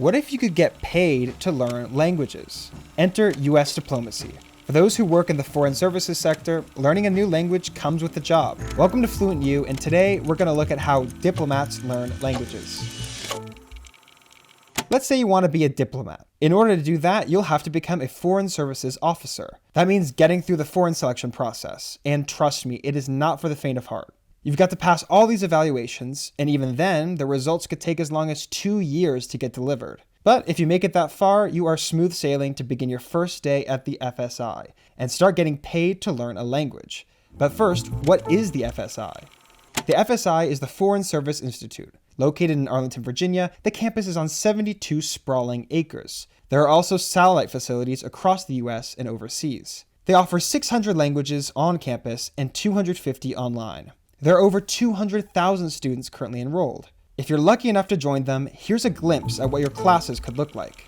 What if you could get paid to learn languages? Enter US diplomacy. For those who work in the foreign services sector, learning a new language comes with the job. Welcome to Fluent U, and today we're going to look at how diplomats learn languages. Let's say you want to be a diplomat. In order to do that, you'll have to become a foreign services officer. That means getting through the foreign selection process. And trust me, it is not for the faint of heart. You've got to pass all these evaluations, and even then, the results could take as long as 2 years to get delivered. But if you make it that far, you are smooth sailing to begin your first day at the FSI and start getting paid to learn a language. But first, what is the FSI? The FSI is the Foreign Service Institute. Located in Arlington, Virginia, the campus is on 72 sprawling acres. There are also satellite facilities across the US and overseas. They offer 600 languages on campus and 250 online. There are over 200,000 students currently enrolled. If you're lucky enough to join them, here's a glimpse at what your classes could look like.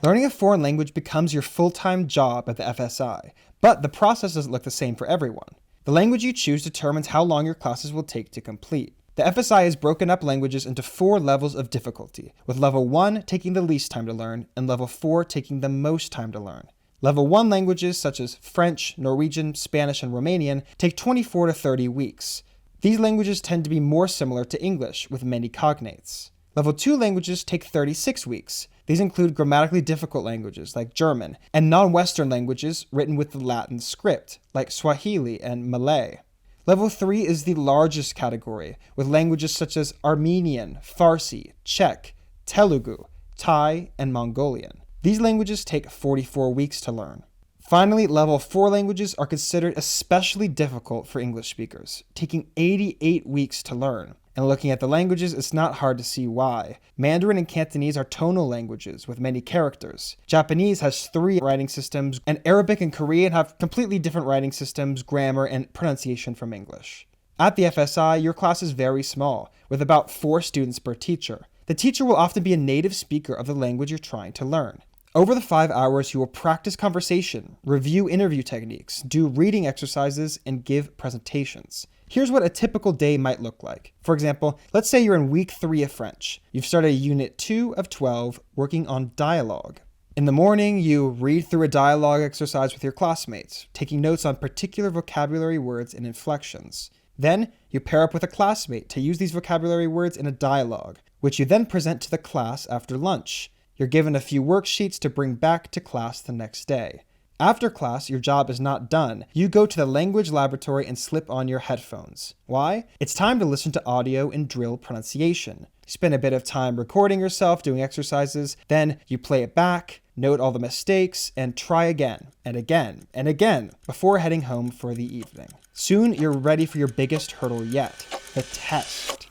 Learning a foreign language becomes your full-time job at the FSI, but the process doesn't look the same for everyone. The language you choose determines how long your classes will take to complete. The FSI has broken up languages into 4 levels of difficulty, with level 1 taking the least time to learn and level 4 taking the most time to learn. Level 1 languages such as French, Norwegian, Spanish, and Romanian take 24 to 30 weeks. These languages tend to be more similar to English, with many cognates. Level 2 languages take 36 weeks. These include grammatically difficult languages like German, and non-Western languages written with the Latin script, like Swahili and Malay. Level 3 is the largest category, with languages such as Armenian, Farsi, Czech, Telugu, Thai, and Mongolian. These languages take 44 weeks to learn. Finally, level 4 languages are considered especially difficult for English speakers, taking 88 weeks to learn. And looking at the languages, it's not hard to see why. Mandarin and Cantonese are tonal languages with many characters. Japanese has 3 writing systems, and Arabic and Korean have completely different writing systems, grammar, and pronunciation from English. At the FSI, your class is very small, with about 4 students per teacher. The teacher will often be a native speaker of the language you're trying to learn. Over the 5 hours, you will practice conversation, review interview techniques, do reading exercises, and give presentations. Here's what a typical day might look like. For example, let's say you're in week 3 of French. You've started unit 2 of 12 working on dialogue. In the morning, you read through a dialogue exercise with your classmates, taking notes on particular vocabulary words and inflections. Then, you pair up with a classmate to use these vocabulary words in a dialogue, which you then present to the class after lunch. You're given a few worksheets to bring back to class the next day. After class, your job is not done. You go to the language laboratory and slip on your headphones. Why? It's time to listen to audio and drill pronunciation. You spend a bit of time recording yourself doing exercises, then you play it back, note all the mistakes, and try again, and again, and again, before heading home for the evening. Soon, you're ready for your biggest hurdle yet, the test.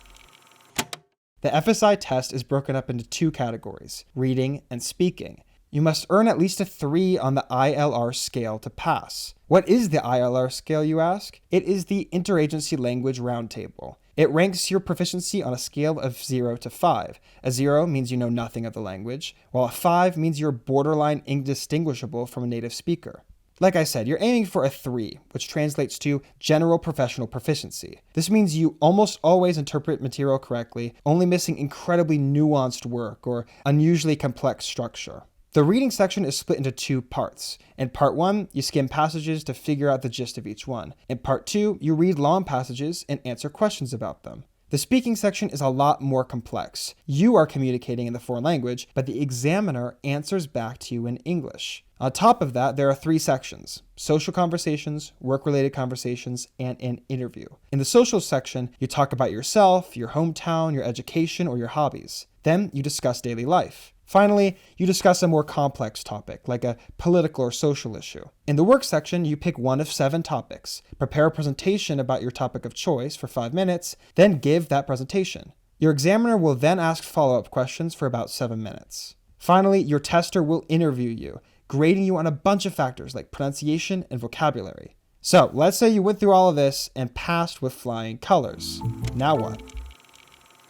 The FSI test is broken up into 2 categories, reading and speaking. You must earn at least a 3 on the ILR scale to pass. What is the ILR scale, you ask? It is the Interagency Language Roundtable. It ranks your proficiency on a scale of 0 to 5. A 0 means you know nothing of the language, while a 5 means you're borderline indistinguishable from a native speaker. Like I said, you're aiming for a 3, which translates to general professional proficiency. This means you almost always interpret material correctly, only missing incredibly nuanced work or unusually complex structure. The reading section is split into 2 parts. In part 1, you skim passages to figure out the gist of each one. In part 2, you read long passages and answer questions about them. The speaking section is a lot more complex. You are communicating in the foreign language, but the examiner answers back to you in English. On top of that, there are 3 sections: social conversations, work-related conversations, and an interview. In the social section, you talk about yourself, your hometown, your education, or your hobbies. Then you discuss daily life. Finally, you discuss a more complex topic, like a political or social issue. In the work section, you pick one of 7 topics, prepare a presentation about your topic of choice for 5 minutes, then give that presentation. Your examiner will then ask follow-up questions for about 7 minutes. Finally, your tester will interview you, grading you on a bunch of factors like pronunciation and vocabulary. So, let's say you went through all of this and passed with flying colors. Now what?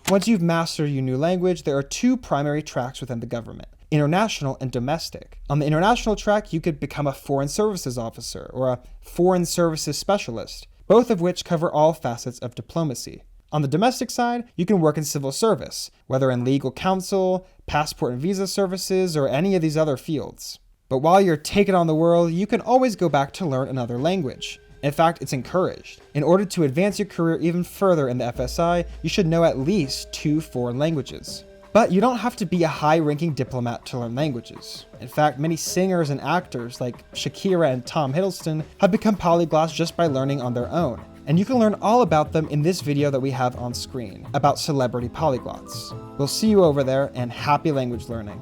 Once you've mastered your new language, there are 2 primary tracks within the government: international and domestic. On the international track, you could become a foreign services officer or a foreign services specialist, both of which cover all facets of diplomacy. On the domestic side, you can work in civil service, whether in legal counsel, passport and visa services, or any of these other fields. But while you're taking on the world, you can always go back to learn another language. In fact, it's encouraged. In order to advance your career even further in the FSI, you should know at least 2 foreign languages. But you don't have to be a high-ranking diplomat to learn languages. In fact, many singers and actors like Shakira and Tom Hiddleston have become polyglots just by learning on their own. And you can learn all about them in this video that we have on screen about celebrity polyglots. We'll see you over there, and happy language learning.